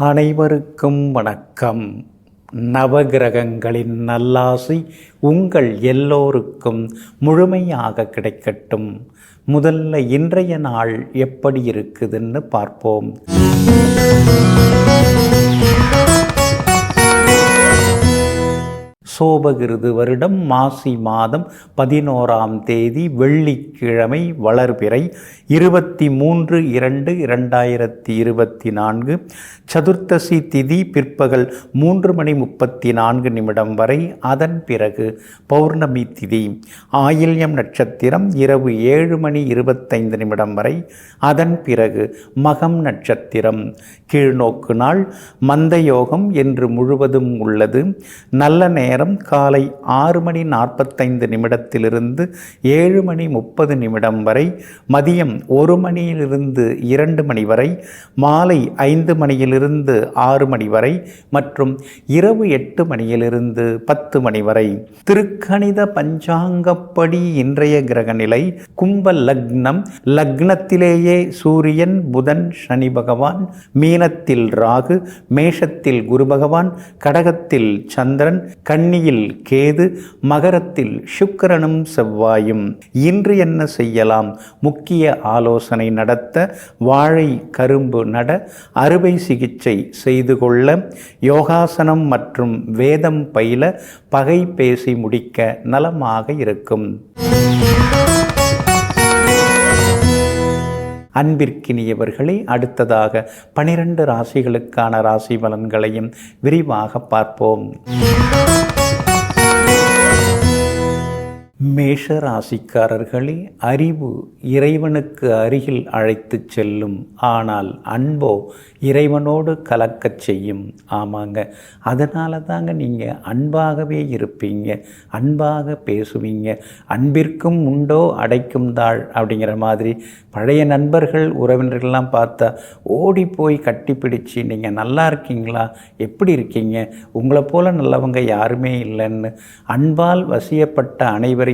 அனைவருக்கும் வணக்கம். நவகிரகங்களின் நல்லாசி உங்கள் எல்லோருக்கும் முழுமையாக கிடைக்கட்டும். முதல்ல இன்றைய நாள் எப்படி இருக்குதுன்னு பார்ப்போம். சோபகிருது வருடம் மாசி மாதம் 11ஆம் தேதி வெள்ளிக்கிழமை, வளர்பிறை 23/2/2024. சதுர்த்தசி திதி பிற்பகல் 3:34 வரை. அதன் பிறகு பௌர்ணமி திதி. ஆயில்யம் நட்சத்திரம் இரவு 7:25 வரை. அதன் பிறகு மகம் நட்சத்திரம். கீழ்நோக்கு நாள் மந்தயோகம் என்று முழுவதும் உள்ளது. நல்ல நேரம் காலை 6:45 7:30 வரை. மதியம் 1 2 மணி வரை. மாலை 5 6 வரை மற்றும் இரவு 8 10 வரை. திருக்கணித பஞ்சாங்கப்படி இன்றைய கிரக நிலை கும்ப லக்னம். லக்னத்திலேயே சூரியன், புதன், சனி பகவான், மீனத்தில் ராகு, மேஷத்தில் குரு பகவான், கடகத்தில் சந்திரன், கன்னியில் கேது, மகரத்தில் சுக்கிரனும் செவ்வாயும். இன்று என்ன செய்யலாம்? முக்கிய ஆலோசனை நடத்த, வாழை கரும்பு நட, அறுவை சிகிச்சை செய்து கொள்ள, யோகாசனம் மற்றும் வேதம் பயில, பகை பேசி முடிக்க நலமாக இருக்கும். அன்பிற்கினியவர்களே, அடுத்ததாக 12 ராசிகளுக்கான ராசி பலன்களையும் விரிவாக பார்ப்போம். மேஷ ராசிக்காரர்களே, அறிவு இறைவனுக்கு அருகில் அழைத்து செல்லும். ஆனால் அன்போ இறைவனோடு கலக்கச் செய்யும். ஆமாங்க, அதனால தாங்க நீங்கள் அன்பாகவே இருப்பீங்க, அன்பாக பேசுவீங்க. அன்பிற்கும் உண்டோ அடைக்கும் தாழ் அப்படிங்கிற மாதிரி பழைய நண்பர்கள், உறவினர்கள்லாம் பார்த்தா ஓடி போய் கட்டிப்பிடிச்சு நீங்கள் நல்லா இருக்கீங்களா, எப்படி இருக்கீங்க, உங்களை போல நல்லவங்க யாருமே இல்லைன்னு அன்பால் வசியப்பட்ட அனைவரையும்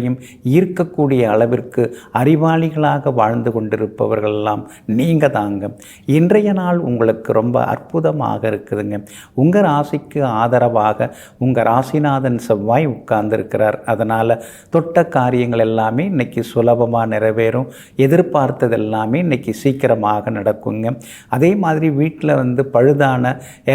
ஈர்க்கக்கூடிய அளவிற்கு அறிவாளிகளாக வாழ்ந்து கொண்டிருப்பவர்களெல்லாம் நீங்கள் தாங்க. இன்றைய நாள் உங்களுக்கு ரொம்ப அற்புதமாக இருக்குதுங்க. உங்கள் ராசிக்கு ஆதரவாக உங்கள் ராசிநாதன் செவ்வாய் உட்கார்ந்துருக்கிறார். அதனால் தொட்ட காரியங்கள் எல்லாமே இன்னைக்கு சுலபமாக நிறைவேறும். எதிர்பார்த்தது எல்லாமே இன்னைக்கு சீக்கிரமாக நடக்குங்க. அதே மாதிரி வீட்டில் பழுதான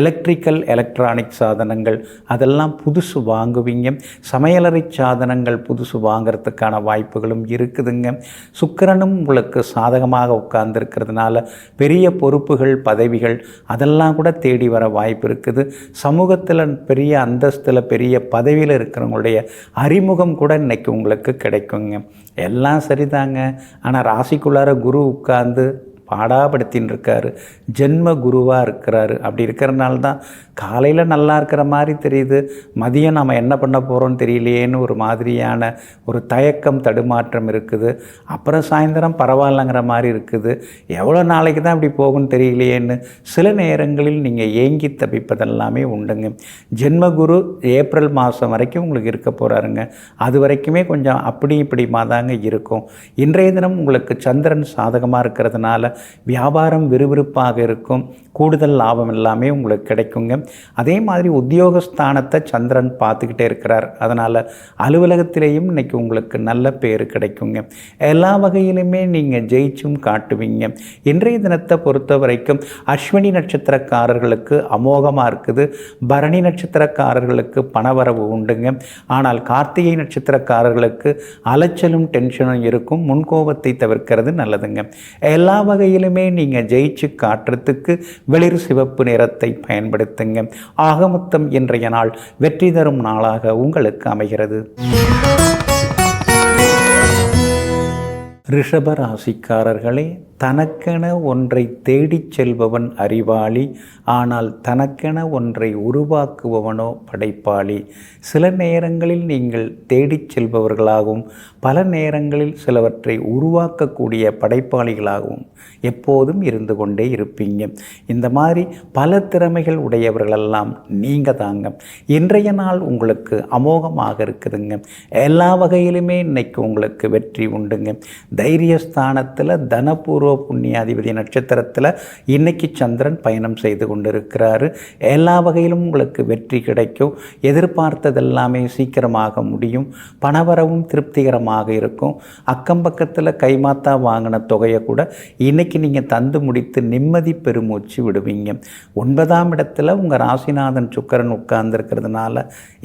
எலக்ட்ரானிக் சாதனங்கள் அதெல்லாம் புதுசு வாங்குவீங்க. சமையலறை சாதனங்கள் புதுசு வாங்கிறதுக்கான வாய்ப்புகளும் இருக்குதுங்க. சுக்கிரனும் உங்களுக்கு சாதகமாக உட்கார்ந்துருக்கிறதுனால பெரிய பொறுப்புகள், பதவிகள் அதெல்லாம் கூட தேடி வர வாய்ப்பு இருக்குது. சமூகத்தில் பெரிய அந்தஸ்தில், பெரிய பதவியில் இருக்கிறவங்களுடைய அறிமுகம் கூட இன்னைக்கு உங்களுக்கு கிடைக்குங்க. எல்லாம் சரிதாங்க. ஆனால் ராசிக்குள்ளார குரு உட்கார்ந்து பாடாப்படுத்தின்னு இருக்காரு. ஜென்ம குருவாக இருக்கிறாரு. அப்படி இருக்கிறனால தான் காலையில் நல்லா இருக்கிற மாதிரி தெரியுது, மதியம் நம்ம என்ன பண்ண போகிறோன்னு தெரியலையேன்னு ஒரு மாதிரியான ஒரு தயக்கம், தடுமாற்றம் இருக்குது. அப்புறம் சாயந்தரம் பரவாயில்லைங்கிற மாதிரி இருக்குது. எவ்வளோ நாளைக்கு தான் இப்படி போகும்னு தெரியலையேன்னு சில நேரங்களில் நீங்கள் ஏங்கி தப்பிப்பதெல்லாமே உண்டுங்க. ஜென்மகுரு ஏப்ரல் மாதம் வரைக்கும் உங்களுக்கு இருக்க போகிறாருங்க. அது வரைக்குமே கொஞ்சம் அப்படி இப்படிமா தாங்க இருக்கும். இன்றைய தினம் உங்களுக்கு சந்திரன் சாதகமாக இருக்கிறதுனால வியாபாரம் விறுவிறுப்பாக இருக்கும். கூடுதல் லாபம் எல்லாமே உங்களுக்கு கிடைக்குங்க. அதே மாதிரி உத்தியோகஸ்தானத்தை சந்திரன் பார்த்துக்கிட்டே இருக்கிறார். அதனால் அலுவலகத்திலேயும் இன்னைக்கு உங்களுக்கு நல்ல பேர் கிடைக்குங்க. எல்லா வகையிலுமே நீங்கள் ஜெயிச்சும் காட்டுவீங்க. இன்றைய தினத்தை பொறுத்த வரைக்கும் அஸ்வினி நட்சத்திரக்காரர்களுக்கு அமோகமாக இருக்குது. பரணி நட்சத்திரக்காரர்களுக்கு பணவரவு உண்டுங்க. ஆனால் கார்த்திகை நட்சத்திரக்காரர்களுக்கு அலைச்சலும் டென்ஷனும் இருக்கும். முன்கோபத்தை தவிர்க்கிறது நல்லதுங்க. எல்லா வகையிலுமே நீங்கள் ஜெயிச்சு காட்டுறதுக்கு வெளிர் சிவப்பு நிறத்தை பயன்படுத்துங்க. ஆகமொத்தம் இன்றைய நாள் வெற்றி தரும் நாளாக உங்களுக்கு அமைகிறது. ரிஷப ராசிக்காரர்களே, தனக்கென ஒன்றை தேடிச் செல்பவன் அறிவாளி. ஆனால் தனக்கென ஒன்றை உருவாக்குபவனோ படைப்பாளி. சில நேரங்களில் நீங்கள் தேடிச் செல்பவர்களாகவும் பல நேரங்களில் சிலவற்றை உருவாக்கக்கூடிய படைப்பாளிகளாகவும் எப்போதும் இருந்து கொண்டே இருப்பீங்க. இந்த மாதிரி பல திறமைகள் உடையவர்களெல்லாம் நீங்கள் தாங்க. இன்றைய நாள் உங்களுக்கு அமோகமாக இருக்குதுங்க. எல்லா வகையிலுமே இன்னைக்கு உங்களுக்கு வெற்றி உண்டுங்க. தைரியஸ்தானத்தில் தனபூர்வ பூர்வ புண்ணியாதிபதி நட்சத்திரத்தில் இன்னைக்கு சந்திரன் பயணம் செய்து கொண்டிருக்கிறாரு. எல்லா வகையிலும் உங்களுக்கு வெற்றி கிடைக்கும். எதிர்பார்த்ததெல்லாமே சீக்கிரமாக முடியும். பணவரவும் திருப்திகரமாக இருக்கும். அக்கம் பக்கத்தில் கைமாத்தா வாங்கின தொகையை கூட இன்னைக்கு நீங்கள் தந்து முடித்து நிம்மதி பெருமூச்சு விடுவீங்க. 9ஆம் இடத்துல உங்கள் ராசிநாதன் சுக்கிரன் உட்கார்ந்துருக்கிறதுனால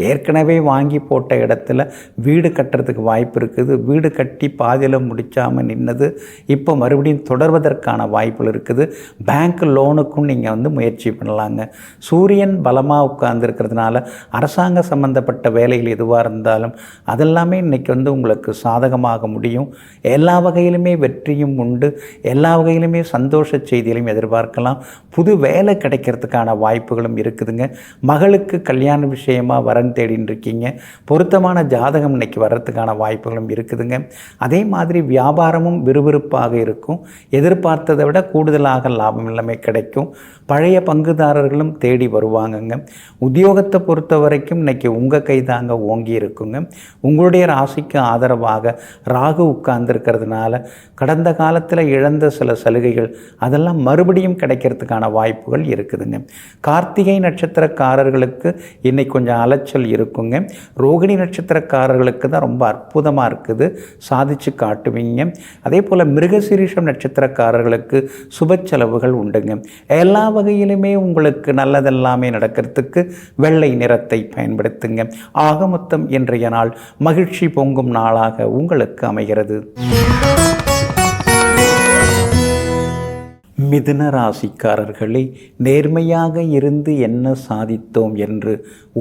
ஏற்கனவே வாங்கி போட்ட இடத்துல வீடு கட்டுறதுக்கு வாய்ப்பு இருக்குது. வீடு கட்டி பாதியில் முடிக்காமல் நின்னது இப்போ மறுபடியும் தொடர்வதற்கான வாய்ப்புகள் இருக்குது. பேங்க் லோனுக்கும் நீங்கள் முயற்சி பண்ணலாங்க. சூரியன் பலமாக உட்கார்ந்துருக்கிறதுனால அரசாங்க சம்பந்தப்பட்ட வேலைகள் எதுவாக இருந்தாலும் அதெல்லாமே இன்றைக்கி உங்களுக்கு சாதகமாக முடியும். எல்லா வகையிலுமே வெற்றியும் உண்டு. எல்லா வகையிலுமே சந்தோஷ செய்திகளையும் எதிர்பார்க்கலாம். புது வேலை கிடைக்கிறதுக்கான வாய்ப்புகளும் இருக்குதுங்க. மகளுக்கு கல்யாண விஷயமாக வரன் தேடின்னு இருக்கீங்க. பொருத்தமான ஜாதகம் இன்னைக்கு வர்றதுக்கான வாய்ப்புகளும் இருக்குதுங்க. அதே மாதிரி வியாபாரமும் விறுவிறுப்பாக இருக்கும். எதிர்பார்த்ததை விட கூடுதலாக லாபம் எல்லாமே கிடைக்கும். பழைய பங்குதாரர்களும் தேடி வருவாங்கங்க. உத்தியோகத்தை பொறுத்த வரைக்கும் இன்னைக்கு உங்கள் கைதாங்க ஓங்கி இருக்குங்க. உங்களுடைய ராசிக்கு ஆதரவாக ராகு உட்கார்ந்துருக்கிறதுனால கடந்த காலத்தில் இழந்த சில சலுகைகள் அதெல்லாம் மறுபடியும் கிடைக்கிறதுக்கான வாய்ப்புகள் இருக்குதுங்க. கார்த்திகை நட்சத்திரக்காரர்களுக்கு இன்னைக்கு கொஞ்சம் அலைச்சல் இருக்குங்க. ரோகிணி நட்சத்திரக்காரர்களுக்கு தான் ரொம்ப அற்புதமாக இருக்குது, சாதிச்சு காட்டுவீங்க. அதே போல் மிருகசீரிஷம் நட்சத்திரக்காரர்களுக்கு சுப செலவுகள் உண்டுங்க. எல்லா வகையிலுமே உங்களுக்கு நல்லதெல்லாமே நடக்கிறதுக்கு வெள்ளை நிறத்தை பயன்படுத்துங்க. ஆக மொத்தம் இன்றைய நாள் மகிழ்ச்சி பொங்கும் நாளாக உங்களுக்கு அமைகிறது. மிதுன ராசிக்காரர்களே, நேர்மையாக இருந்து என்ன சாதித்தோம் என்று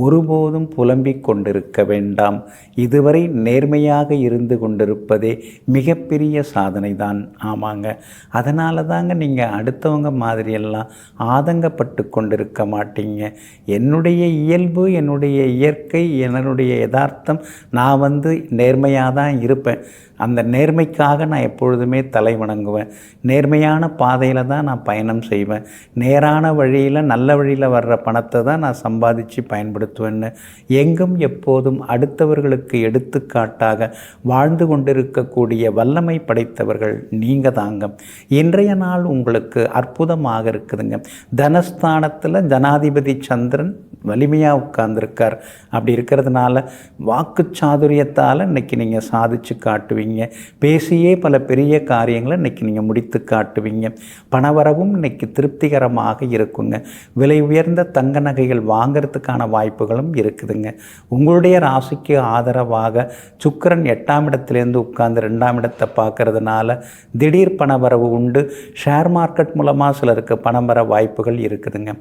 ஒருபோதும் புலம்பிக் கொண்டிருக்க வேண்டாம். இதுவரை நேர்மையாக இருந்து கொண்டிருப்பதே மிகப்பெரிய சாதனை தான். ஆமாங்க, அதனால தாங்க நீங்கள் அடுத்தவங்க மாதிரியெல்லாம் ஆதங்கப்பட்டு கொண்டிருக்க மாட்டீங்க. என்னுடைய இயல்பு, என்னுடைய இயற்கை, என்னுடைய யதார்த்தம், நான் நேர்மையாக தான் இருப்பேன். அந்த நேர்மைக்காக நான் எப்பொழுதுமே தலை வணங்குவேன். நேர்மையான பாதையில் தான் நான் பயணம் செய்வேன். நேரான வழியில், நல்ல வழியில் வர்ற பணத்தை தான் நான் சம்பாதிச்சு பயன்படுத்துவேன்னு எங்கும் எப்போதும் அடுத்தவர்களுக்கு எடுத்துக்காட்டாக வாழ்ந்து கொண்டிருக்கக்கூடிய வல்லமை படைத்தவர்கள் நீங்கள் தாங்க. இன்றைய நாள் உங்களுக்கு அற்புதமாக இருக்குதுங்க. தனஸ்தானத்தில் ஜனாதிபதி சந்திரன் வலிமையாக உட்கார்ந்துருக்கார். அப்படி இருக்கிறதுனால வாக்கு சாதுரியத்தால் இன்றைக்கி நீங்கள் சாதிச்சு காட்டுவீங்க. பேசியே பல பெரிய காரியங்களை இன்றைக்கி நீங்கள் முடித்து காட்டுவீங்க. பணவரவும் இன்றைக்கி திருப்திகரமாக இருக்குங்க. விலை உயர்ந்த தங்க நகைகள் வாங்கிறதுக்கான வாய்ப்புகளும் இருக்குதுங்க. உங்களுடைய ராசிக்கு ஆதரவாக சுக்கிரன் 8ஆம் இடத்துலேருந்து உட்கார்ந்து 2ஆம் இடத்தை பார்க்கறதுனால திடீர் பணவரவு உண்டு. ஷேர் மார்க்கெட் மூலமாக சிலருக்கு பணம் வர வாய்ப்புகள் இருக்குதுங்க.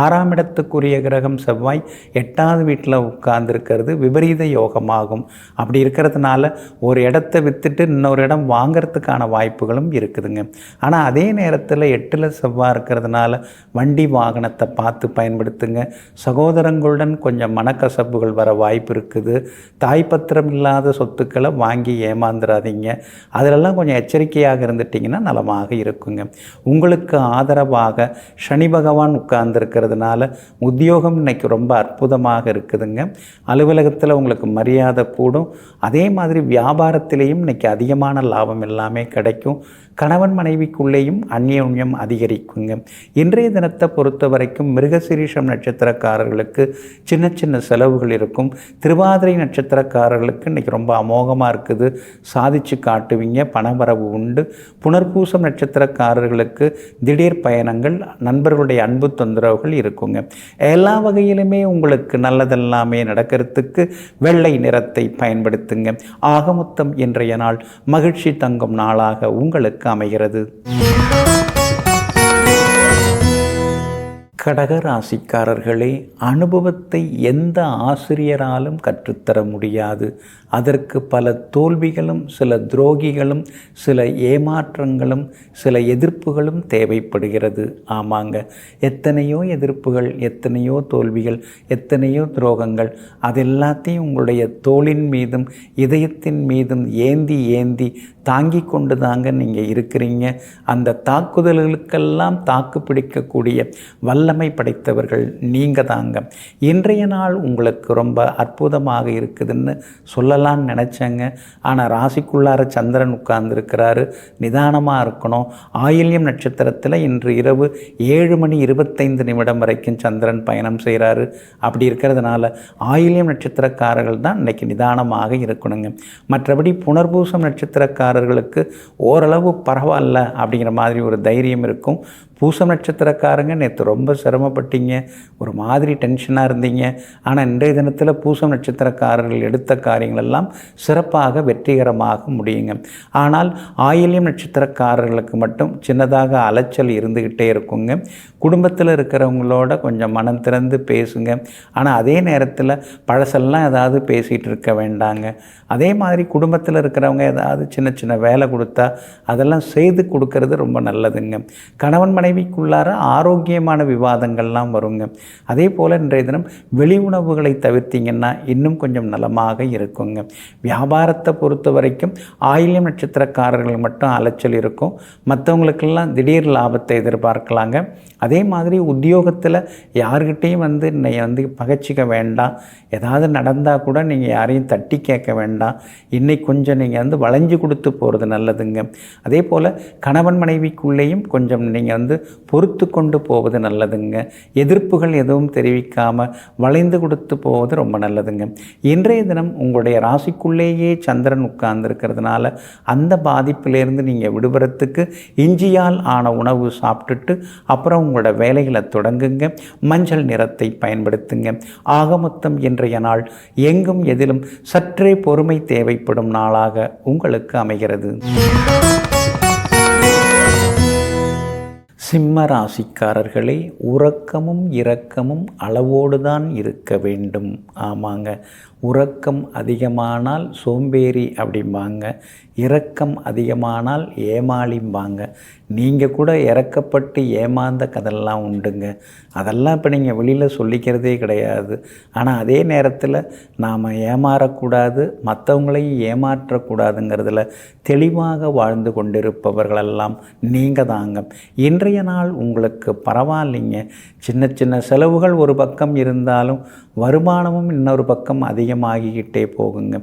6ஆம் இடத்துக்குரிய கிரகம் செவ்வாய் 8ஆவது வீட்டில் உட்கார்ந்துருக்கிறது விபரீத யோகமாகும். அப்படி இருக்கிறதுனால ஒரு இடத்தை விற்றுட்டு இன்னொரு இடம் வாங்கிறதுக்கான வாய்ப்புகளும் இருக்குதுங்க. ஆனால் அதே நேரத்தில் 8ல் செவ்வாய் இருக்கிறதுனால வண்டி வாகனத்தை பார்த்து பயன்படுத்துங்க. சகோதரங்களுடன் கொஞ்சம் மனக்கசப்புகள் வர வாய்ப்பு இருக்குது. தாய்ப்பத்திரம் இல்லாத சொத்துக்களை வாங்கி ஏமாந்துடாதீங்க. அதிலெல்லாம் கொஞ்சம் எச்சரிக்கையாக இருந்துட்டிங்கன்னா நலமாக இருக்குங்க. உங்களுக்கு ஆதரவாக சனி பகவான் உட்கார்ந்துருக்கிறதுனால உத்தியோகம் இன்னைக்கு ரொம்ப அற்புதமாக இருக்குதுங்க. அலுவலகத்தில் உங்களுக்கு மரியாதை கூடும். அதே மாதிரி வியாபாரத்திலேயும் இன்னைக்கு அதிகமான லாபம் எல்லாமே கிடைக்கும். கணவன் மனைவிக்குள்ளேயும் அந்யோன்யம் அதிகரிக்குங்க. இன்றைய தினத்தை பொறுத்த வரைக்கும் மிருகசீரிஷம் நட்சத்திரக்காரர்களுக்கு சின்ன சின்ன செலவுகள் இருக்கும். திருவாதிரை நட்சத்திரக்காரர்களுக்கு இன்றைக்கி ரொம்ப அமோகமாக இருக்குது, சாதிச்சு காட்டுவீங்க, பணவரவு உண்டு. புனர்பூசம் நட்சத்திரக்காரர்களுக்கு திடீர் பயணங்கள், நண்பர்களுடைய அன்பு தொந்தரவுகள் இருக்குங்க. எல்லா வகையிலுமே உங்களுக்கு நல்லதெல்லாமே நடக்கிறதுக்கு வெள்ளை நிறத்தை பயன்படுத்துங்க. ஆக மொத்தம் இன்றைய நாள் மகிழ்ச்சி தங்கும் நாளாக உங்களுக்கு அமைகிறது. கடக ராசிக்காரர்களே, அனுபவத்தை எந்த ஆசிரியராலும் கற்றுத்தர முடியாது. அதற்கு பல தோல்விகளும், சில துரோகிகளும், சில ஏமாற்றங்களும், சில எதிர்ப்புகளும் தேவைப்படுகிறது. ஆமாங்க, எத்தனையோ எதிர்ப்புகள், எத்தனையோ தோல்விகள், எத்தனையோ துரோகங்கள், அது எல்லாத்தையும் உங்களுடைய தோளின் மீதும் இதயத்தின் மீதும் ஏந்தி ஏந்தி தாங்கி கொண்டு தாங்க நீங்கள் இருக்கிறீங்க. அந்த தாக்குதல்களுக்கெல்லாம் தாக்கு பிடிக்கக்கூடிய வல்ல வல்லமை படைத்தவர்கள் நீங்கள் தாங்க. இன்றைய நாள் உங்களுக்கு ரொம்ப அற்புதமாக இருக்குதுன்னு சொல்லலான்னு நினச்சேங்க. ஆனால் ராசிக்குள்ளார சந்திரன் உட்கார்ந்துருக்கிறாரு. நிதானமாக இருக்கணும். ஆயில்யம் நட்சத்திரத்தில் இன்று இரவு 7:25 வரைக்கும் சந்திரன் பயணம் செய்கிறாரு. அப்படி இருக்கிறதுனால ஆயில்யம் நட்சத்திரக்காரர்கள் தான் இன்றைக்கி நிதானமாக இருக்கணுங்க. மற்றபடி புனர்பூசம் நட்சத்திரக்காரர்களுக்கு ஓரளவு பரவாயில்ல அப்படிங்கிற மாதிரி ஒரு தைரியம் இருக்கும். பூசம் நட்சத்திரக்காரங்க நேற்று ரொம்ப சிரமப்பட்டீங்க, ஒரு மாதிரி டென்ஷனாக இருந்தீங்க. ஆனால் இன்றைய தினத்தில் பூசம் நட்சத்திரக்காரர்கள் எடுத்த காரியங்கள் எல்லாம் சிறப்பாக வெற்றிகரமாக முடியுங்க. ஆனால் ஆயில்யம் நட்சத்திரக்காரர்களுக்கு மட்டும் சின்னதாக அலைச்சல் இருந்துக்கிட்டே இருக்குங்க. குடும்பத்தில் இருக்கிறவங்களோட கொஞ்சம் மனம் திறந்து பேசுங்க. ஆனால் அதே நேரத்தில் பழசெல்லாம் ஏதாவது பேசிகிட்டு இருக்க வேண்டாங்க. அதே மாதிரி குடும்பத்தில் இருக்கிறவங்க ஏதாவது சின்ன சின்ன வேலை கொடுத்தா அதெல்லாம் செய்து கொடுக்கறது ரொம்ப நல்லதுங்க. கணவன் மனைவிக்குள்ளார ஆரோக்கியமான விவாதங்கள்லாம் வருங்க. அதே போல் இன்றைய தினம் வெளி உணவுகளை தவிர்த்திங்கன்னா இன்னும் கொஞ்சம் நலமாக இருக்குங்க. வியாபாரத்தை பொறுத்த வரைக்கும் ஆயில்யம் நட்சத்திரக்காரர்கள் மட்டும் அலைச்சல் இருக்கும். மற்றவங்களுக்கெல்லாம் திடீர் லாபத்தை எதிர்பார்க்கலாங்க. அதே மாதிரி உத்தியோகத்தில் யார்கிட்டையும் இன்னை பகைச்சிக்க வேண்டாம். ஏதாவது நடந்தால் கூட நீங்கள் யாரையும் தட்டி கேட்க வேண்டாம். இன்னைக்கு கொஞ்சம் நீங்கள் வளைஞ்சு கொடுத்து போகிறது நல்லதுங்க. அதே போல் கணவன் மனைவிக்குள்ளேயும் கொஞ்சம் நீங்கள் பொறுத்து கொண்டு போவது நல்லதுங்க. எதிர்ப்புகள் எதுவும் தெரிவிக்காமல் வளைந்து கொடுத்து போவது ரொம்ப நல்லதுங்க. இன்றைய தினம் உங்களுடைய ராசிக்குள்ளேயே சந்திரன் உட்கார்ந்துருக்கிறதுனால அந்த பாதிப்பிலேருந்து நீங்கள் விடுபடுறதுக்கு இஞ்சியால் ஆன உணவு சாப்பிட்டுட்டு அப்புறம் உங்களோட வேலைகளை தொடங்குங்க. மஞ்சள் நிறத்தை பயன்படுத்துங்க. ஆக மொத்தம் இன்றைய நாள் எங்கும் எதிலும் சற்றே பொறுமை தேவைப்படும் நாளாக உங்களுக்கு அமைகிறது. சிம்ம ராசிக்காரர்களே, உறக்கமும் இரக்கமும் அளவோடு தான் இருக்க வேண்டும். ஆமாங்க, உறக்கம் அதிகமானால் சோம்பேறி அப்படிம்பாங்க, இரக்கம் அதிகமானால் ஏமாளிம்பாங்க. நீங்கள் கூட இறக்கப்பட்டு ஏமாந்த கதெல்லாம் உண்டுங்க. அதெல்லாம் இப்போ நீங்கள் வெளியில் சொல்லிக்கிறதே கிடையாது. ஆனால் அதே நேரத்தில் நாம் ஏமாறக்கூடாது, மற்றவங்களையும் ஏமாற்றக்கூடாதுங்கிறதுல தெளிவாக வாழ்ந்து கொண்டிருப்பவர்களெல்லாம் நீங்கள் தாங்க. இன்றைய நாள் உங்களுக்கு பரவாயில்லைங்க. சின்ன சின்ன செலவுகள் ஒரு பக்கம் இருந்தாலும் வருமானமும் இன்னொரு பக்கம் அதிகமாகிக்கிட்டே போகுங்க.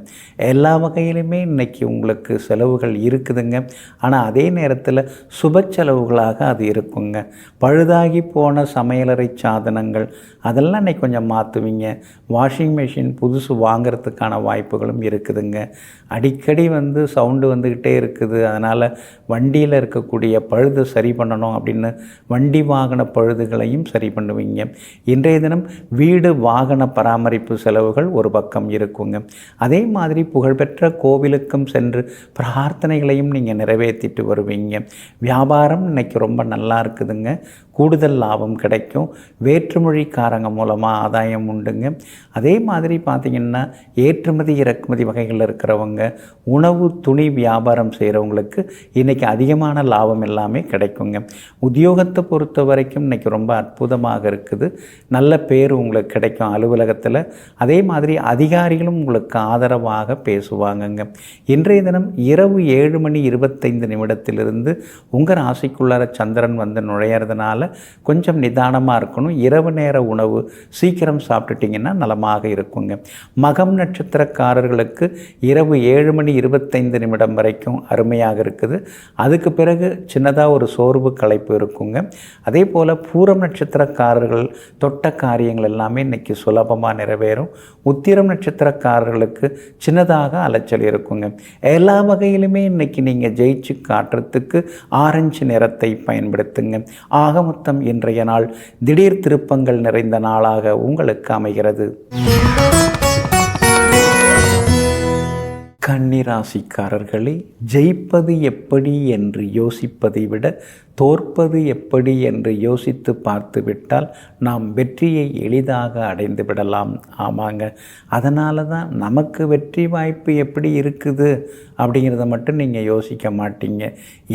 எல்லா வகையிலுமே இன்றைக்கி உங்களுக்கு செலவுகள் இருக்குதுங்க. ஆனால் அதே நேரத்தில் சுப செலவுகளாக அது இருக்குங்க. பழுதாகி போன சமையலறை சாதனங்கள் அதெல்லாம் இன்றைக்கி கொஞ்சம் மாற்றுவீங்க. வாஷிங் மிஷின் புதுசு வாங்கிறதுக்கான வாய்ப்புகளும் இருக்குதுங்க. அடிக்கடி சவுண்டு வந்துக்கிட்டே இருக்குது. அதனால் வண்டியில் இருக்கக்கூடிய பழுது சரி பண்ணணும் அப்படின்னு வண்டி வாகன பழுதுகளையும் சரி பண்ணுவீங்க. இன்றைய தினம் வீடு வாகன பராமரிப்பு செலவுகள் ஒரு பக்கம் இருக்குங்க. அதே மாதிரி புகழ்பெற்ற கோவிலுக்கும் சென்று பிரார்த்தனைகளையும் நீங்கள் நிறைவேற்றிட்டு வருவீங்க. வியாபாரம் இன்னைக்கு ரொம்ப நல்லா இருக்குதுங்க. கூடுதல் லாபம் கிடைக்கும். வேற்றுமொழிக்காரங்க மூலமாக ஆதாயம் உண்டுங்க. அதே மாதிரி பார்த்திங்கன்னா ஏற்றுமதி இறக்குமதி வகைகளில் இருக்கிறவங்க, உணவு துணி வியாபாரம் செய்கிறவங்களுக்கு இன்றைக்கி அதிகமான லாபம் எல்லாமே கிடைக்குங்க. உத்தியோகத்தை பொறுத்த வரைக்கும் இன்றைக்கி ரொம்ப அற்புதமாக இருக்குது. நல்ல பேர் உங்களுக்கு கிடைக்கும் அலுவலகத்தில். அதே மாதிரி அதிகாரிகளும் உங்களுக்கு ஆதரவாக பேசுவாங்கங்க. இன்றைய தினம் இரவு 7:25 உங்கள் ராசிக்குள்ளார சந்திரன் நுழையிறதுனால கொஞ்சம் நிதானமாக இருக்கணும். இரவு நேர உணவு சீக்கிரம் சாப்பிட்டுட்டிங்கன்னா நலமாக இருக்குங்க. மகம் நட்சத்திரக்காரர்களுக்கு இரவு 7:25 வரைக்கும் அருமையாக இருக்குது. அதுக்கு பிறகு சின்னதாக ஒரு சோர்வு களைப்பு இருக்குங்க. அதே போல் பூரம் நட்சத்திரக்காரர்கள் தொட்ட காரியங்கள் எல்லாமே இன்றைக்கி சுலபமாக நிறைவேறும். உத்திரம் நட்சத்திரக்காரர்களுக்கு சின்னதாக அலைச்சல் இருக்குங்க. எல்லா வகையிலுமே இன்றைக்கி நீங்கள் ஜெயிச்சு காட்டுறதுக்கு ஆரஞ்சு நிறத்தை பயன்படுத்துங்க. ஆக மொத்தம் இன்றைய நாள் திடீர் திருப்பங்கள் நிறைந்த நாளாக உங்களுக்கு அமைகிறது. கன்னிராசிக்காரர்களே, ஜெயிப்பது எப்படி என்று யோசிப்பதை விட தோற்பது எப்படி என்று யோசித்து பார்த்துவிட்டால் நாம் வெற்றியை எளிதாக அடைந்து விடலாம். ஆமாங்க, அதனால தான் நமக்கு வெற்றி வாய்ப்பு எப்படி இருக்குது அப்படிங்கிறத மட்டும் நீங்கள் யோசிக்க மாட்டீங்க.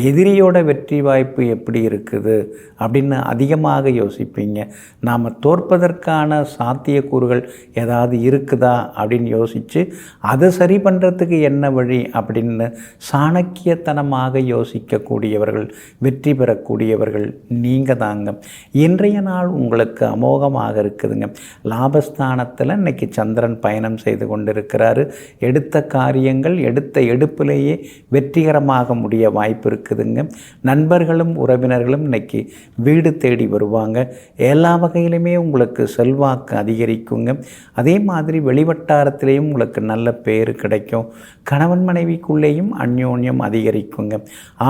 எதிரியோட வெற்றி வாய்ப்பு எப்படி இருக்குது அப்படின்னு அதிகமாக யோசிப்பீங்க. நாம் தோற்பதற்கான சாத்தியக்கூறுகள் ஏதாவது இருக்குதா அப்படின்னு யோசித்து அதை சரி பண்ணுறதுக்கு என்ன வழி அப்படின்னு சாணக்கியத்தனமாக யோசிக்கக்கூடியவர்கள் வெற்றி பெற தரக்கூடியவர்கள் நீங்கள் தாங்க. இன்றைய நாள் உங்களுக்கு அமோகமாக இருக்குதுங்க. லாபஸ்தானத்தில் இன்னைக்கு சந்திரன் பயணம் செய்து கொண்டிருக்கிறாரு. எடுத்த காரியங்கள் எடுத்த எடுப்பிலேயே வெற்றிகரமாக முடிய வாய்ப்பு இருக்குதுங்க. நண்பர்களும் உறவினர்களும் இன்னைக்கு வீடு தேடி வருவாங்க. எல்லா வகையிலுமே உங்களுக்கு செல்வாக்கு அதிகரிக்குங்க. அதே மாதிரி வெளிவட்டாரத்திலேயும் உங்களுக்கு நல்ல பேர் கிடைக்கும். கணவன் மனைவிக்குள்ளேயும் அந்யோன்யம் அதிகரிக்குங்க.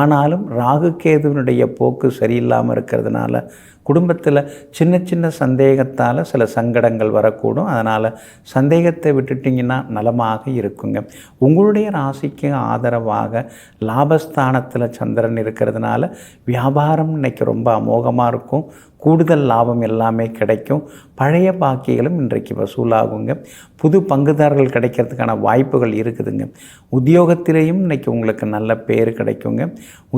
ஆனாலும் ராகு கேதுவினுடைய போக்கு சரியில்லாமல் இருக்கிறதுனால குடும்பத்தில் சின்ன சின்ன சந்தேகத்தால் சில சங்கடங்கள் வரக்கூடும். அதனால் சந்தேகத்தை விட்டுட்டிங்கன்னா நலமாக இருக்குங்க. உங்களுடைய ராசிக்கு ஆதரவாக லாபஸ்தானத்தில் சந்திரன் இருக்கிறதுனால வியாபாரம் இன்றைக்கி ரொம்ப அமோகமாக இருக்கும். கூடுதல் லாபம் எல்லாமே கிடைக்கும். பழைய பாக்கிகளும் இன்றைக்கு வசூலாகுங்க. புது பங்குதாரர்கள் கிடைக்கிறதுக்கான வாய்ப்புகள் இருக்குதுங்க. உத்தியோகத்திலேயும் இன்றைக்கி உங்களுக்கு நல்ல பேர் கிடைக்குங்க.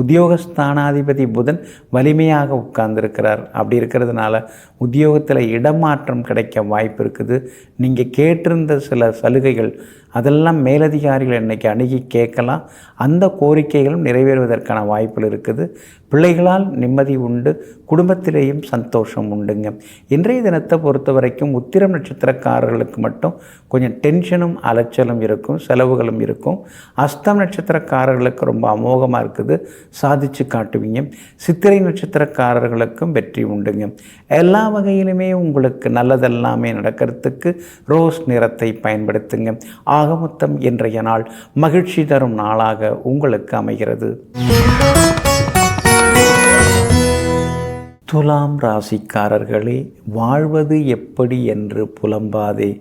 உத்தியோகஸ்தானாதிபதி புதன் வலிமையாக உட்கார்ந்துருக்கிறார். அப்படி இருக்கிறதுனால உத்தியோகத்தில் இடமாற்றம் கிடைக்க வாய்ப்பு இருக்குது. நீங்கள் கேட்டிருந்த சில சலுகைகள் அதெல்லாம் மேலதிகாரிகள் இன்றைக்கி அணுகி கேட்கலாம். அந்த கோரிக்கைகளும் நிறைவேறுவதற்கான வாய்ப்புகள் இருக்குது. பிள்ளைகளால் நிம்மதி உண்டு. குடும்பத்திலேயும் சந்தோஷம் உண்டுங்க. இன்றைய தினத்தை பொறுத்த வரைக்கும் உத்திரம் நட்சத்திரக்காரர்களுக்கு மட்டும் கொஞ்சம் டென்ஷனும் அலைச்சலும் இருக்கும், செலவுகளும் இருக்கும். அஸ்தம் நட்சத்திரக்காரர்களுக்கு ரொம்ப அமோகமாக இருக்குது, சாதிச்சு காட்டுவீங்க. சித்திரை நட்சத்திரக்காரர்களுக்கும் வெற்றி உண்டுங்க. எல்லா வகையிலுமே உங்களுக்கு நல்லதெல்லாமே நடக்கிறதுக்கு ரோஸ் நிறத்தை பயன்படுத்துங்க. ஆகமொத்தம் இன்றைய நாள் மகிழ்ச்சி தரும் நாளாக உங்களுக்கு அமைகிறது. துலாம் ராசிக்காரர்களே, வாழ்வது எப்படி என்று புலம்பாதே.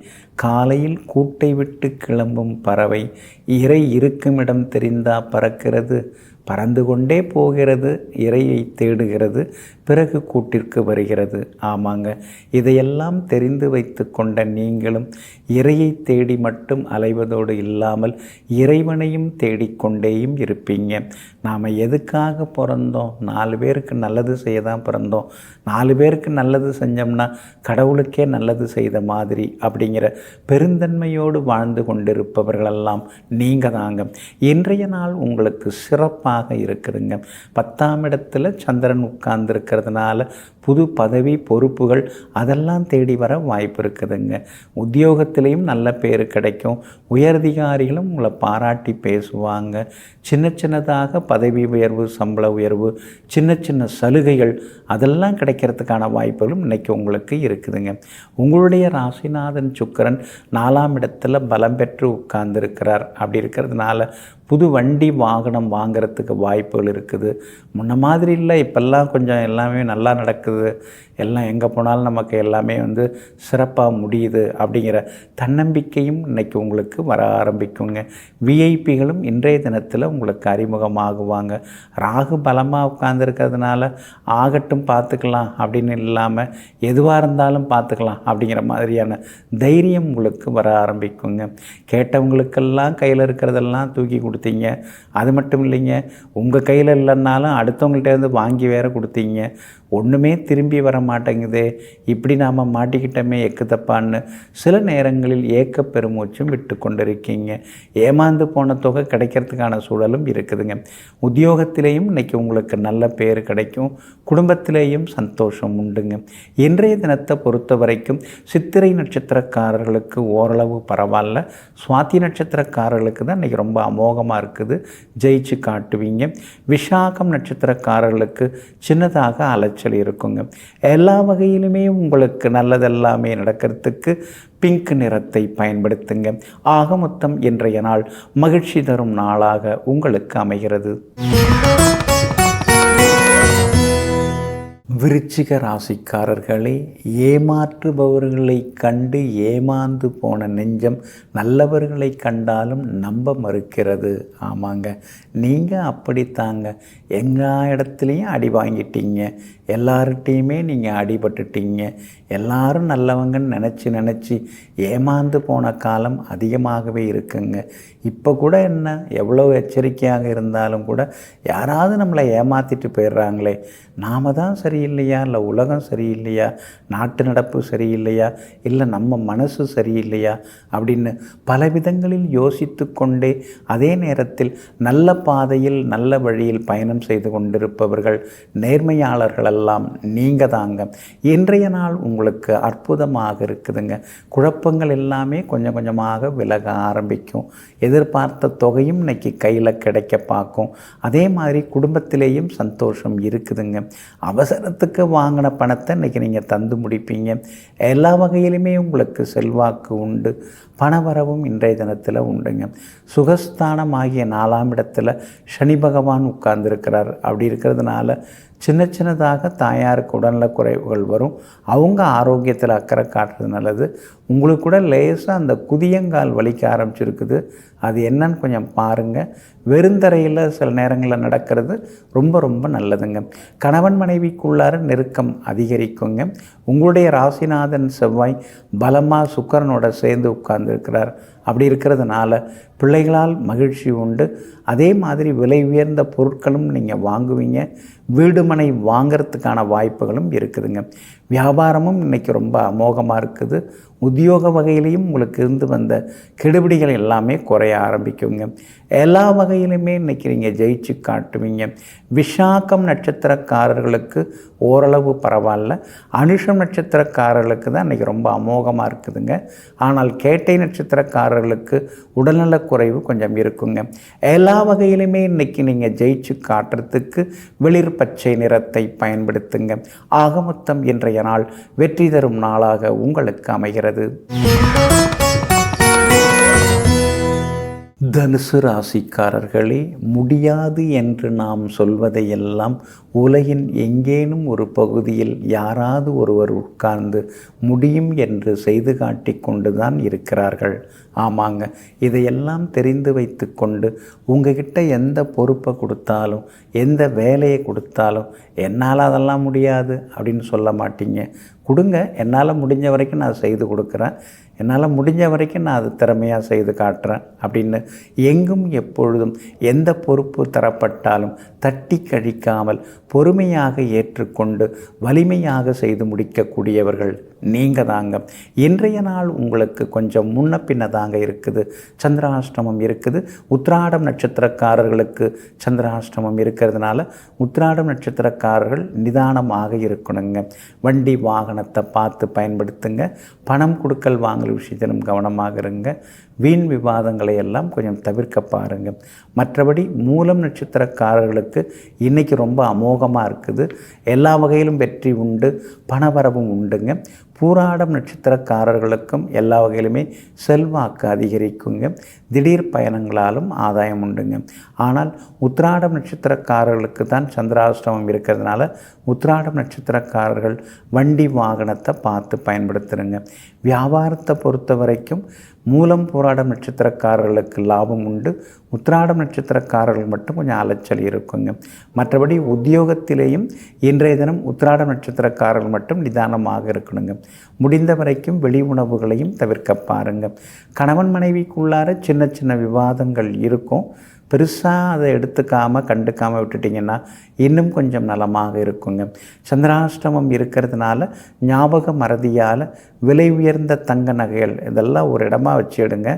காலையில் கூட்டை விட்டு கிளம்பும் பறவை இரை இருக்குமிடம் தெரிந்தா பறக்கிறது. பறந்து கொண்டே போகிறது, இரையை தேடுகிறது, பிறகு கூட்டிற்கு வருகிறது. ஆமாங்க, இதையெல்லாம் தெரிந்து வைத்து கொண்ட நீங்களும் இரையை தேடி மட்டும் அலைவதோடு இல்லாமல் இறைவனையும் தேடிக்கொண்டேயும் இருப்பீங்க. நாம் எதுக்காக பிறந்தோம்? 4 பேருக்கு நல்லது செய்ய தான் பிறந்தோம். 4 பேருக்கு நல்லது செஞ்சோம்னா கடவுளுக்கே நல்லது செய்த மாதிரி அப்படிங்கிற பெருந்தன்மையோடு வாழ்ந்து கொண்டிருப்பவர்களெல்லாம் நீங்கள் தாங்க. இன்றைய நாள் உங்களுக்கு சிறப்பாக இருக்குதுங்க. 10ஆம் இடத்துல சந்திரன் உட்கார்ந்துருக்கிறதுனால புது பதவி பொறுப்புகள் அதெல்லாம் தேடி வர வாய்ப்பு இருக்குதுங்க. உத்தியோகத்திலையும் நல்ல பேர் கிடைக்கும். உயரதிகாரிகளும் உங்களை பாராட்டி பேசுவாங்க. சின்ன சின்னதாக பதவி உயர்வு, சம்பள உயர்வு, சின்ன சின்ன சலுகைகள் அதெல்லாம் கிடைக்கிறதுக்கான வாய்ப்புகளும் இன்றைக்கி உங்களுக்கு இருக்குதுங்க. உங்களுடைய ராசிநாதன் சுக்கிரன் 4ஆம் இடத்துல பலம் பெற்று உட்கார்ந்துருக்கிறார். அப்படி இருக்கிறதுனால புது வண்டி வாகனம் வாங்கிறதுக்கு வாய்ப்புகள் இருக்குது. முன்ன மாதிரி இல்லை, இப்போல்லாம் கொஞ்சம் எல்லாமே நல்லா நடக்குது. எல்லாம் எங்கே போனாலும் நமக்கு எல்லாமே சிறப்பாக முடியுது அப்படிங்கிற தன்னம்பிக்கையும் இன்றைக்கி உங்களுக்கு வர ஆரம்பிக்குங்க. விஐபிகளும் இன்றைய தினத்தில் உங்களுக்கு அறிமுகமாகுவாங்க. ராகு பலமாக உட்கார்ந்துருக்கிறதுனால ஆகட்டும் பார்த்துக்கலாம் அப்படின்னு இல்லாமல் எதுவாக இருந்தாலும் பார்த்துக்கலாம் அப்படிங்கிற மாதிரியான தைரியம் உங்களுக்கு வர ஆரம்பிக்குங்க. கேட்டவங்களுக்கெல்லாம் கையில் இருக்கிறதெல்லாம் தூக்கி கொடுத்தீங்க. அது மட்டும் இல்லைங்க, உங்கள் கையில் இல்லைன்னாலும் அடுத்தவங்கள்ட்டேருந்து வாங்கி வேற கொடுத்தீங்க. ஒன்றுமே திரும்பி வர மாட்டேங்குதே, இப்படி நாம் மாட்டிக்கிட்டோமே எக்கு தப்பான்னு சில நேரங்களில் ஏக்க பெருமூச்சும் விட்டு கொண்டிருக்கீங்க. ஏமாந்து போன தொகை கிடைக்கிறதுக்கான சூழலும் இருக்குதுங்க. உத்தியோகத்திலேயும் இன்றைக்கி உங்களுக்கு நல்ல பேர் கிடைக்கும். குடும்பத்திலேயும் சந்தோஷம் உண்டுங்க. இன்றைய தினத்தை பொறுத்த வரைக்கும் சித்திரை நட்சத்திரக்காரர்களுக்கு ஓரளவு பரவாயில்ல. சுவாதி நட்சத்திரக்காரர்களுக்கு தான் இன்றைக்கி ரொம்ப அமோகமாக இருக்குது, ஜெயிச்சு காட்டுவீங்க. விசாகம் நட்சத்திரக்காரர்களுக்கு சின்னதாக அலைச்சல் இருக்குங்க. எல்லா வகையிலுமே உங்களுக்கு நல்லதெல்லாமே நடக்கிறதுக்கு பிங்க் நிறத்தை பயன்படுத்துங்க. ஆக மொத்தம் இன்றைய நாள் மகிழ்ச்சி தரும் நாளாக உங்களுக்கு அமைகிறது. விருச்சிக ராசிக்காரர்களே, ஏமாற்றுபவர்களை கண்டு ஏமாந்து போன நெஞ்சம் நல்லவர்களை கண்டாலும் நம்ப மறுக்கிறது. ஆமாங்க, நீங்கள் அப்படித்தாங்க. எல்லா இடத்துலையும் அடி வாங்கிட்டீங்க. எல்லார்கிட்டையுமே நீங்கள் அடிபட்டுட்டீங்க. எல்லாரும் நல்லவங்கன்னு நினச்சி ஏமாந்து போன காலம் அதிகமாகவே இருக்குங்க. இப்போ கூட என்ன, எவ்வளோ எச்சரிக்கையாக இருந்தாலும் கூட யாராவது நம்மளை ஏமாற்றிட்டு போயிடுறாங்களே, நாம் தான் சரியில்லையா, இல்லை உலகம் சரியில்லையா, நாட்டு நடப்பு சரியில்லையா, இல்லை நம்ம மனசு சரியில்லையா அப்படின்னு பல விதங்களில் யோசித்து கொண்டே அதே நேரத்தில் நல்ல பாதையில் நல்ல வழியில் பயணம் செய்து கொண்டிருப்பவர்கள் நேர்மையாளர்களெல்லாம் நீங்கள் தாங்க. இன்றைய நாள் உங்களுக்கு அற்புதமாக இருக்குதுங்க. குழப்பங்கள் எல்லாமே கொஞ்சம் கொஞ்சமாக விலக ஆரம்பிக்கும். எதிர்பார்த்த தொகையும் இன்னைக்கு கையில் கிடைக்க பார்க்கும். அதே மாதிரி குடும்பத்திலேயும் சந்தோஷம் இருக்குதுங்க. அவசரத்துக்கு வாங்கின பணத்தை இன்றைக்கி நீங்கள் தந்து முடிப்பீங்க. எல்லா வகையிலுமே உங்களுக்கு செல்வாக்கு உண்டு. பணவரவும் இன்றைய தினத்தில் உண்டுங்க. சுகஸ்தானம் ஆகிய 4ஆம் இடத்துல சனி பகவான் உட்கார்ந்துருக்கிறார். அப்படி இருக்கிறதுனால சின்ன சின்னதாக தாயாருக்கு உடல்நல குறைவுகள் வரும். அவங்க ஆரோக்கியத்தில் அக்கறை காட்டுறது நல்லது. உங்களுக்கு கூட லேசாக அந்த குதியங்கால் வலிக்க ஆரம்பிச்சிருக்குது. அது என்னன்னு கொஞ்சம் பாருங்கள். வெறுந்தரையில் சில நேரங்களில் நடக்கிறது ரொம்ப ரொம்ப நல்லதுங்க. கணவன் மனைவிக்குள்ளார நெருக்கம் அதிகரிக்குங்க. உங்களுடைய ராசிநாதன் செவ்வாய் பலமாக சுக்கிரனோட சேர்ந்து உட்கார்ந்துருக்கிறார். அப்படி இருக்கிறதுனால பிள்ளைகளால் மகிழ்ச்சி உண்டு. அதே மாதிரி விலை உயர்ந்த பொருட்களும் நீங்கள் வாங்குவீங்க. வீடு மனை வாங்கிறதுக்கான வாய்ப்புகளும் இருக்குதுங்க. வியாபாரமும் இன்றைக்கி ரொம்ப அமோகமாக இருக்குது. உத்தியோக வகையிலையும் உங்களுக்கு இருந்து வந்த கெடுபிடிகள் எல்லாமே குறைய ஆரம்பிக்குங்க. எல்லா வகையிலுமே இன்றைக்கி நீங்கள் ஜெயிச்சு காட்டுவீங்க. விஷாகம் நட்சத்திரக்காரர்களுக்கு ஓரளவு பரவாயில்ல. அனுஷம் நட்சத்திரக்காரர்களுக்கு தான் இன்றைக்கி ரொம்ப அமோகமாக இருக்குதுங்க. ஆனால் கேட்டை நட்சத்திரக்காரர்களுக்கு உடல்நலக்குறைவு கொஞ்சம் இருக்குங்க. எல்லா வகையிலுமே இன்றைக்கி நீங்கள் ஜெயிச்சு காட்டுறதுக்கு வெளிர் பச்சை நிறத்தை பயன்படுத்துங்க. ஆக மொத்தம் இன்றைய நாள் வெற்றி தரும் நாளாக உங்களுக்கு அமைகிறது. தனுசு ராசிக்காரர்களே, முடியாது என்று நாம் சொல்வதையெல்லாம் உலகின் எங்கேனும் ஒரு பகுதியில் யாராவது ஒருவர் உட்கார்ந்து முடியும் என்று செய்து காட்டி கொண்டு தான் இருக்கிறார்கள். ஆமாங்க, இதையெல்லாம் தெரிந்து வைத்து கொண்டு உங்ககிட்ட எந்த பொறுப்பை கொடுத்தாலும் எந்த வேலையை கொடுத்தாலும் என்னால் அதெல்லாம் முடியாது அப்படின்னு சொல்ல மாட்டீங்க. கொடுங்க, என்னால் முடிஞ்ச வரைக்கும் நான் செய்து கொடுக்குறேன், என்னால் முடிஞ்ச வரைக்கும் நான் அது திறமையாக செய்து காட்டுறேன் அப்படின்னு எங்கும் எப்பொழுதும் எந்த பொறுப்பு தரப்பட்டாலும் தட்டி கழிக்காமல் பொறுமையாக ஏற்றுக்கொண்டு வலிமையாக செய்து முடிக்கக்கூடியவர்கள் நீங்கள் தாங்க. இன்றைய நாள் உங்களுக்கு கொஞ்சம் முன்ன பின்ன தாங்க இருக்குது. சந்திராஷ்டமம் இருக்குது. உத்திராடம் நட்சத்திரக்காரர்களுக்கு சந்திராஷ்டமம் இருக்கிறதுனால உத்திராடம் நட்சத்திரக்காரர்கள் நிதானமாக இருக்கணுங்க. வண்டி வாகனத்தை பார்த்து பயன்படுத்துங்க. பணம் கொடுக்கல் வாங்கல் விஷயத்திலும் கவனமாக இருங்க. வீண் விவாதங்களை எல்லாம் கொஞ்சம் தவிர்க்க பாருங்கள். மற்றபடி மூலம் நட்சத்திரக்காரர்களுக்கு இன்றைக்கி ரொம்ப அமோகமாக இருக்குது. எல்லா வகையிலும் வெற்றி உண்டு, பணவரவும் உண்டுங்க. பூராடம் நட்சத்திரக்காரர்களுக்கும் எல்லா வகையிலுமே செல்வாக்கு அதிகரிக்குங்க. திடீர் பயணங்களாலும் ஆதாயம் உண்டுங்க. ஆனால் உத்திராடம் நட்சத்திரக்காரர்களுக்கு தான் சந்திராஷ்டமம் இருக்கிறதுனால உத்திராடம் நட்சத்திரக்காரர்கள் வண்டி வாகனத்தை பார்த்து பயன்படுத்துகிறங்க. வியாபாரத்தை பொறுத்த வரைக்கும் மூலம் பூராடம் நட்சத்திரக்காரர்களுக்கு லாபம் உண்டு. உத்திராடம் நட்சத்திரக்காரர்கள் மட்டும் கொஞ்சம் அலைச்சல் இருக்குங்க. மற்றபடி உத்தியோகத்திலேயும் இன்றைய தினம் உத்திராடம் நட்சத்திரக்காரர்கள் மட்டும் நிதானமாக இருக்கணுங்க. முடிந்த வரைக்கும் வெளி உணவுகளையும் தவிர்க்க பாருங்கள். கணவன் மனைவிக்குள்ளார சின்ன சின்ன விவாதங்கள் இருக்கும். பெருசாக அதை எடுத்துக்காமல் கண்டுக்காமல் விட்டுட்டிங்கன்னா இன்னும் கொஞ்சம் நலமாக இருக்குங்க. சந்திராஷ்டமம் இருக்கிறதுனால ஞாபக மறதியால் விலை உயர்ந்த தங்க நகைகள் இதெல்லாம் ஒரு இடமா வச்சுடுங்க.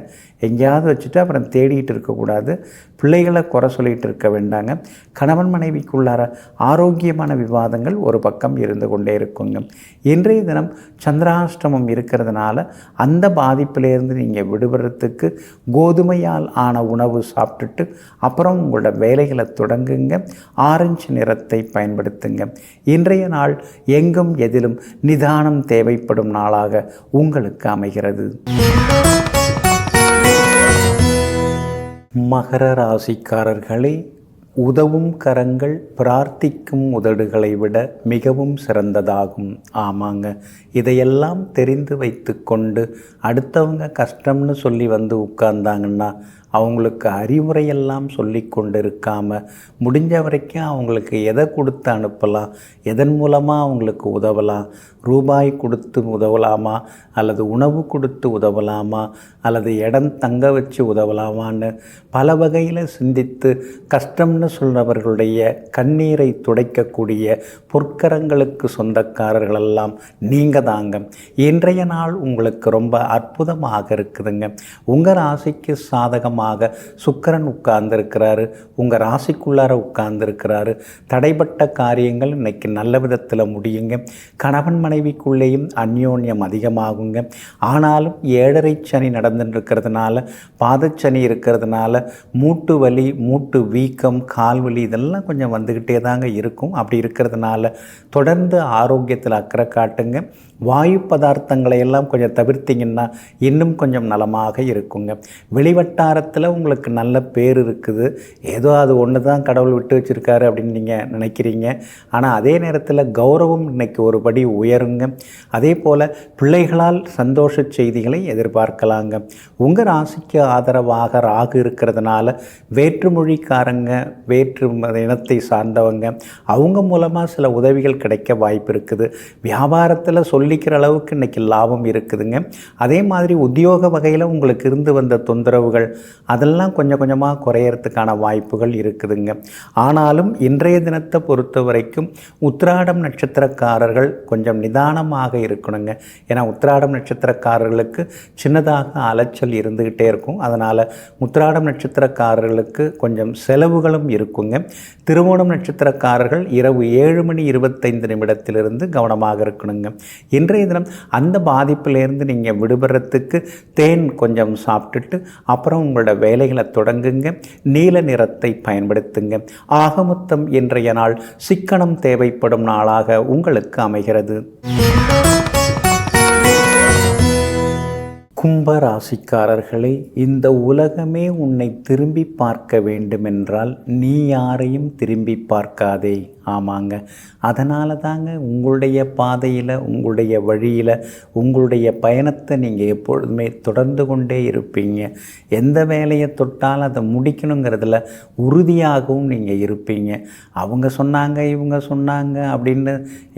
எங்கேயாவது வச்சுட்டு அப்புறம் தேடிட்டு இருக்கக்கூடாது. பிள்ளைகளை குறை சொல்லிகிட்டு இருக்க வேண்டாங்க. கணவன் மனைவிக்குள்ளார ஆரோக்கியமான விவாதங்கள் ஒரு பக்கம் இருந்து கொண்டே இருக்குங்க. இன்றைய தினம் சந்திராஷ்டமம் இருக்கிறதுனால அந்த பாதிப்பிலேருந்து நீங்கள் விடுபடுறதுக்கு கோதுமையால் ஆன உணவு சாப்பிட்டுட்டு அப்புறம் உங்களோட வேலைகளை தொடங்குங்க. ஆரஞ்சு நிறத்தை பயன்படுத்துங்க. இன்றைய நாள் எங்கும் எதிலும் நிதானம் தேவைப்படும் நாளாக உங்களுக்கு அமைகிறது. மகர ராசிக்காரர்களே, உதவும் கரங்கள் பிரார்த்திக்கும் உதடுகளை விட மிகவும் சிறந்ததாகும். ஆமாங்க, இதையெல்லாம் தெரிந்து வைத்து கொண்டு அடுத்தவங்க கஷ்டம்னு சொல்லி வந்து உட்கார்ந்தாங்கன்னா அவங்களுக்கு அறிவுரையெல்லாம் சொல்லி கொண்டு இருக்காமல் முடிஞ்ச வரைக்கும் அவங்களுக்கு எதை கொடுத்து அனுப்பலாம், எதன் மூலமாக அவங்களுக்கு உதவலாம், ரூபாய் கொடுத்து உதவலாமா அல்லது உணவு கொடுத்து உதவலாமா அல்லது இடம் தங்க வச்சு உதவலாமான்னு பல வகையில் சிந்தித்து கஷ்டம்னு சொல்கிறவர்களுடைய கண்ணீரை துடைக்கக்கூடிய பொற்கரங்களுக்கு சொந்தக்காரர்களெல்லாம் நீங்கள் தாங்க. இன்றைய நாள் உங்களுக்கு ரொம்ப அற்புதமாக இருக்குதுங்க. உங்கள் ராசிக்கு சாதகமாக சுக்கிரன் உட்கார்ந்துருக்கிறாரு, உங்கள் ராசிக்குள்ளார உட்கார்ந்துருக்கிறாரு. தடைப்பட்ட காரியங்கள் இன்னைக்கு நல்ல விதத்தில் முடியுங்க. கணவன் மனைவிக்குள்ளேயும் அந்யோன்யம் அதிகமாகுங்க. ஆனாலும் 7.5 சனி நடந்துட்டுருக்கிறதுனால, பாதச்சனி இருக்கிறதுனால மூட்டு வலி, மூட்டு வீக்கம், கால் வலி இதெல்லாம் கொஞ்சம் வந்துக்கிட்டே தாங்க இருக்கும். அப்படி இருக்கிறதுனால தொடர்ந்து ஆரோக்கியத்தில் அக்கறை காட்டுங்க. வாயு பதார்த்தங்களை எல்லாம் கொஞ்சம் தவிர்த்திங்கன்னா இன்னும் கொஞ்சம் நலமாக இருக்குங்க. வெளிவட்டாரத்தில் உங்களுக்கு நல்ல பேர் இருக்குது, ஏதோ அது ஒன்று தான் கடவுள் விட்டு வச்சுருக்காரு அப்படின்னு நீங்கள் நினைக்கிறீங்க. ஆனால் அதே நேரத்தில் கௌரவம் இன்றைக்கி ஒரு படி உயருங்க. அதே போல் பிள்ளைகளால் சந்தோஷ செய்திகளை எதிர்பார்க்கலாங்க. உங்கள் ராசிக்கு ஆதரவாக ராகு இருக்கிறதுனால வேற்றுமொழிக்காரங்க, வேற்று இனத்தை சார்ந்தவங்க அவங்க மூலமாக சில உதவிகள் கிடைக்க வாய்ப்பு இருக்குது. வியாபாரத்தில் சொல்லிக்கிற அளவுக்கு இன்றைக்கி லாபம் இருக்குதுங்க. அதே மாதிரி உத்தியோக வகையில் உங்களுக்கு இருந்து வந்த தொந்தரவுகள் அதெல்லாம் கொஞ்சம் கொஞ்சமாக குறையறதுக்கான வாய்ப்புகள் இருக்குதுங்க. ஆனாலும் இன்றைய தினத்தை பொறுத்த வரைக்கும் உத்திராடம் நட்சத்திரக்காரர்கள் கொஞ்சம் நிதானமாக இருக்கணுங்க. ஏன்னா உத்திராடம் நட்சத்திரக்காரர்களுக்கு சின்னதாக அலைச்சல் இருந்துக்கிட்டே இருக்கும். அதனால் உத்திராடம் நட்சத்திரக்காரர்களுக்கு கொஞ்சம் செலவுகளும் இருக்குங்க. திருவோணம் நட்சத்திரக்காரர்கள் இரவு 7:25 கவனமாக இருக்கணுங்க. இன்றைய தினம் அந்த பாதிப்பிலேருந்து நீங்கள் விடுபடுறதுக்கு தேன் கொஞ்சம் சாப்பிட்டுட்டு அப்புறம் உங்களோட வேலைகளை தொடங்குங்க. நீல நிறத்தை பயன்படுத்துங்க. ஆகமொத்தம் இன்றைய நாள் சிக்கனம் தேவைப்படும் நாளாக உங்களுக்கு அமைகிறது. கும்பராசிக்காரர்களே, இந்த உலகமே உன்னை திரும்பி பார்க்க வேண்டுமென்றால் நீ யாரையும் திரும்பி பார்க்காதே. ஆமாங்க, அதனால தாங்க உங்களுடைய பாதையில், உங்களுடைய வழியில், உங்களுடைய பயணத்தை நீங்கள் எப்பொழுதுமே தொடர்ந்து கொண்டே இருப்பீங்க. எந்த வேலையை தொட்டாலும் அதை முடிக்கணுங்கிறதுல உறுதியாகவும் நீங்கள் இருப்பீங்க. அவங்க சொன்னாங்க, இவங்க சொன்னாங்க அப்படின்னு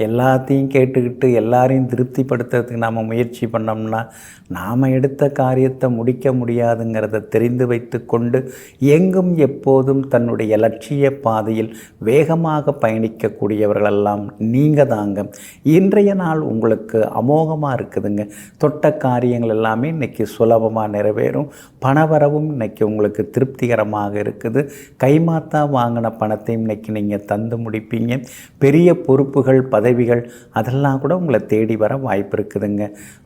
எல்லாத்தையும் கேட்டுக்கிட்டு எல்லாரையும் திருப்திப்படுத்துறதுக்கு நாம் முயற்சி பண்ணோம்னா நாம் எடுத்த காரியத்தை முடிக்க முடியாதுங்கிறத தெரிந்து வைத்து கொண்டு எங்கும் எப்போதும் தன்னுடைய லட்சிய பாதையில் வேகமாக பயணிக்கக்கூடியவர்களெல்லாம் நீங்கள் தாங்க. இன்றைய நாள் உங்களுக்கு அமோகமாக இருக்குதுங்க. தொட்ட காரியங்கள் எல்லாமே இன்றைக்கி சுலபமாக நிறைவேறும். பணவரவும் இன்றைக்கி உங்களுக்கு திருப்திகரமாக இருக்குது. கைமாத்தா வாங்கின பணத்தையும் இன்றைக்கி நீங்கள் தந்து முடிப்பீங்க. பெரிய பொறுப்புகள், பதவிகள் அதெல்லாம் கூட உங்களை தேடி வர வாய்ப்பு இருக்குதுங்க.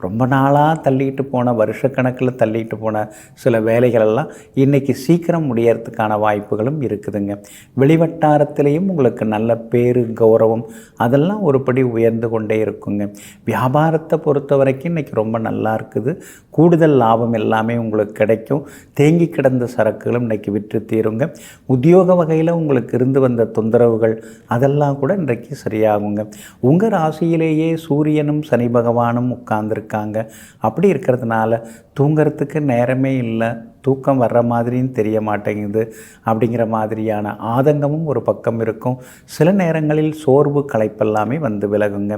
ரொம்ப நாளாக தள்ளிட்டு போன, வருஷக்கணக்கில் தள்ளிட்டு போன சில வேலைகளெல்லாம் இன்றைக்கி சீக்கிரம் முடியறதுக்கான வாய்ப்புகளும் இருக்குதுங்க. வெளிவட்டாரத்திலையும் உங்களுக்கு நல்ல பேரு, கௌரவம் அதெல்லாம் ஒருபடி உயர்ந்து கொண்டே இருக்குங்க. வியாபாரத்தை பொறுத்த வரைக்கும் இன்றைக்கி ரொம்ப நல்லா இருக்குது. கூடுதல் லாபம் எல்லாமே உங்களுக்கு கிடைக்கும். தேங்கி கிடந்த சரக்குகளும் இன்றைக்கி விற்று தீருங்க. உத்தியோக வகையில் உங்களுக்கு இருந்து வந்த தொந்தரவுகள் அதெல்லாம் கூட இன்றைக்கு சரியாகுங்க. உங்கள் ராசியிலேயே சூரியனும் சனி பகவானும் உட்கார்ந்துருக்காங்க. அப்படி இருக்கிறதுனால தூங்கிறதுக்கு நேரமே இல்லை, தூக்கம் வர்ற மாதிரியும் தெரிய மாட்டேங்குது. அப்படிங்கிற மாதிரியான ஆதங்கமும் ஒரு பக்கம் இருக்கும். சில நேரங்களில் சோர்வு, களைப்பெல்லாமே வந்து விலகுங்க.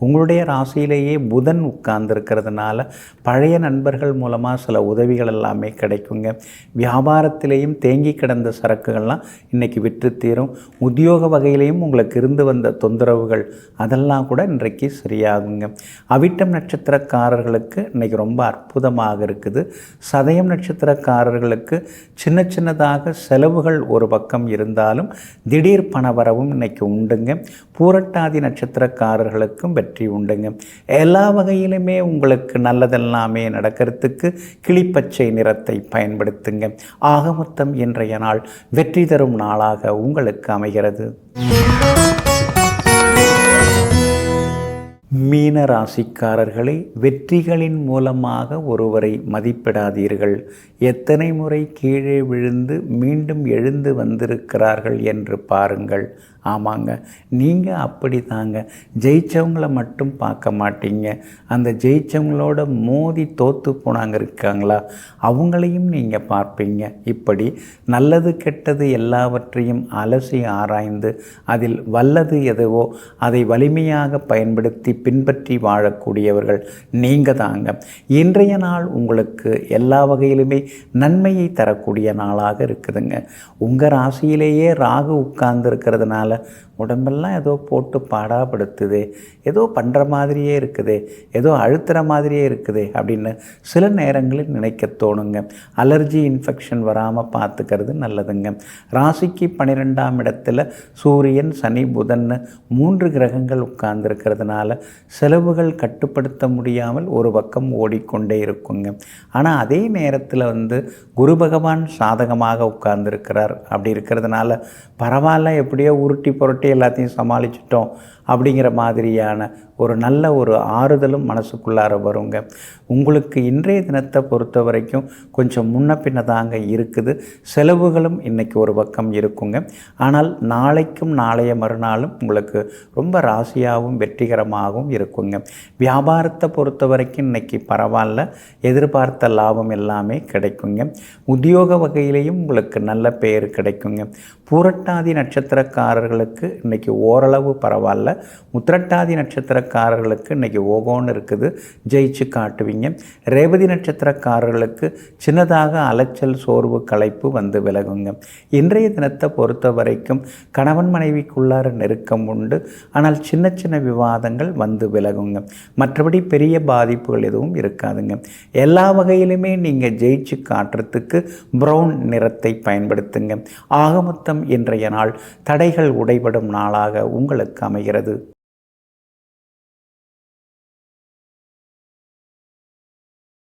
உங்களுடைய ராசியிலேயே புதன் உட்கார்ந்துருக்கிறதுனால பழைய நண்பர்கள் மூலமாக சில உதவிகள் எல்லாமே கிடைக்குங்க. வியாபாரத்திலேயும் தேங்கி கிடந்த சரக்குகள்லாம் இன்றைக்கி விற்று தீரும். உத்தியோக வகையிலையும் உங்களுக்கு இருந்து வந்த தொந்தரவுகள் அதெல்லாம் கூட இன்றைக்கு சரியாகுங்க. அவிட்டம் நட்சத்திரக்காரர்களுக்கு இன்றைக்கி ரொம்ப அற்புதமாக இருக்குது. சதயம் நட்சத்திரக்காரர்களுக்கு சின்ன சின்னதாக செலவுகள் ஒரு பக்கம் இருந்தாலும் திடீர் பணவரவும் இன்னைக்கு உண்டுங்க. பூரட்டாதி நட்சத்திரக்காரர்களுக்கும் வெற்றி உண்டுங்க. எல்லா வகையிலுமே உங்களுக்கு நல்லதெல்லாமே நடக்கிறதுக்கு கிளிப்பச்சை நிறத்தை பயன்படுத்துங்க. ஆக மொத்தம் இன்றைய நாள் வெற்றி தரும் நாளாக உங்களுக்கு அமைகிறது. மீன ராசிக்காரர்களை, வெற்றிகளின் மூலமாக ஒருவரை மதிப்பிடாதீர்கள். எத்தனை முறை கீழே விழுந்து மீண்டும் எழுந்து வந்திருக்கிறார்கள் என்று பாருங்கள். ஆமாங்க, நீங்கள் அப்படி தாங்க. ஜெயித்தவங்கள மட்டும் பார்க்க மாட்டீங்க, அந்த ஜெயித்தவங்களோட மோதி தோற்று போனாங்க இருக்காங்களா, அவங்களையும் நீங்கள் பார்ப்பீங்க. இப்படி நல்லது கெட்டது எல்லாவற்றையும் அலசி ஆராய்ந்து அதில் வல்லது எதுவோ அதை வலிமையாக பயன்படுத்தி பின்பற்றி வாழக்கூடியவர்கள் நீங்கள் தாங்க. இன்றைய நாள் உங்களுக்கு எல்லா வகையிலுமே நன்மையை தரக்கூடிய நாளாக இருக்குதுங்க. உங்கள் ராசியிலேயே ராகு உட்கார்ந்து இருக்கிறதுனால உடம்பெல்லாம் ஏதோ போட்டு பாடாப்படுத்துதே, ஏதோ பண்ணுற மாதிரியே இருக்குதே, ஏதோ அழுத்துற மாதிரியே இருக்குதே அப்படின்னு சில நேரங்களில் நினைக்க தோணுங்க. அலர்ஜி இன்ஃபெக்ஷன் வராமல் பார்த்துக்கிறது நல்லதுங்க. ராசிக்கு 12ஆம் இடத்துல சூரியன், சனி, புதன் 3 கிரகங்கள் உட்கார்ந்துருக்கிறதுனால செலவுகள் கட்டுப்படுத்த முடியாமல் ஒரு பக்கம் ஓடிக்கொண்டே இருக்குங்க. ஆனால் அதே நேரத்தில் குரு பகவான் சாதகமாக உட்கார்ந்துருக்கிறார். அப்படி இருக்கிறதுனால பரவாயில்ல, எப்படியோ உருட்டி புரட்டி எல்லாத்தையும் சமாளிச்சிட்டோம் அப்படிங்கிற மாதிரியான ஒரு நல்ல ஒரு ஆறுதலும் மனசுக்குள்ளார வருங்க. உங்களுக்கு இன்றைய தினத்தை பொறுத்த வரைக்கும் கொஞ்சம் முன்ன பின்ன தாங்க இருக்குது. செலவுகளும் இன்றைக்கி ஒரு பக்கம் இருக்குங்க. ஆனால் நாளைக்கும் நாளைய மறுநாளும் உங்களுக்கு ரொம்ப ராசியாகவும் வெற்றிகரமாகவும் இருக்குங்க. வியாபாரத்தை பொறுத்த வரைக்கும் இன்றைக்கி பரவாயில்ல, எதிர்பார்த்த லாபம் எல்லாமே கிடைக்குங்க. உத்தியோக வகையிலையும் உங்களுக்கு நல்ல பெயர் கிடைக்குங்க. பூரட்டாதி நட்சத்திரக்காரர்களுக்கு இன்றைக்கி ஓரளவு பரவாயில்ல. உத்திரட்டாதி நட்சத்திரக்காரர்களுக்கு இன்றைக்கி ஓகோன்னு இருக்குது, ஜெயிச்சு காட்டுவீங்க. ரேவதி நட்சத்திரக்காரர்களுக்கு சின்னதாக அலைச்சல், சோர்வு, களைப்பு விலகுங்க. இன்றைய தினத்தை பொறுத்த வரைக்கும் கணவன் மனைவிக்குள்ளார நெருக்கம் உண்டு. ஆனால் சின்ன சின்ன விவாதங்கள் விலகுங்க. மற்றபடி பெரிய பாதிப்புகள் எதுவும் இருக்காதுங்க. எல்லா வகையிலுமே நீங்கள் ஜெயிச்சு காட்டுறதுக்கு ப்ரௌன் நிறத்தை பயன்படுத்துங்க. ஆகமொத்தம் இன்றைய நாள் தடைகள் உடைபடும் நாளாக உங்களுக்கு அமைகிறது.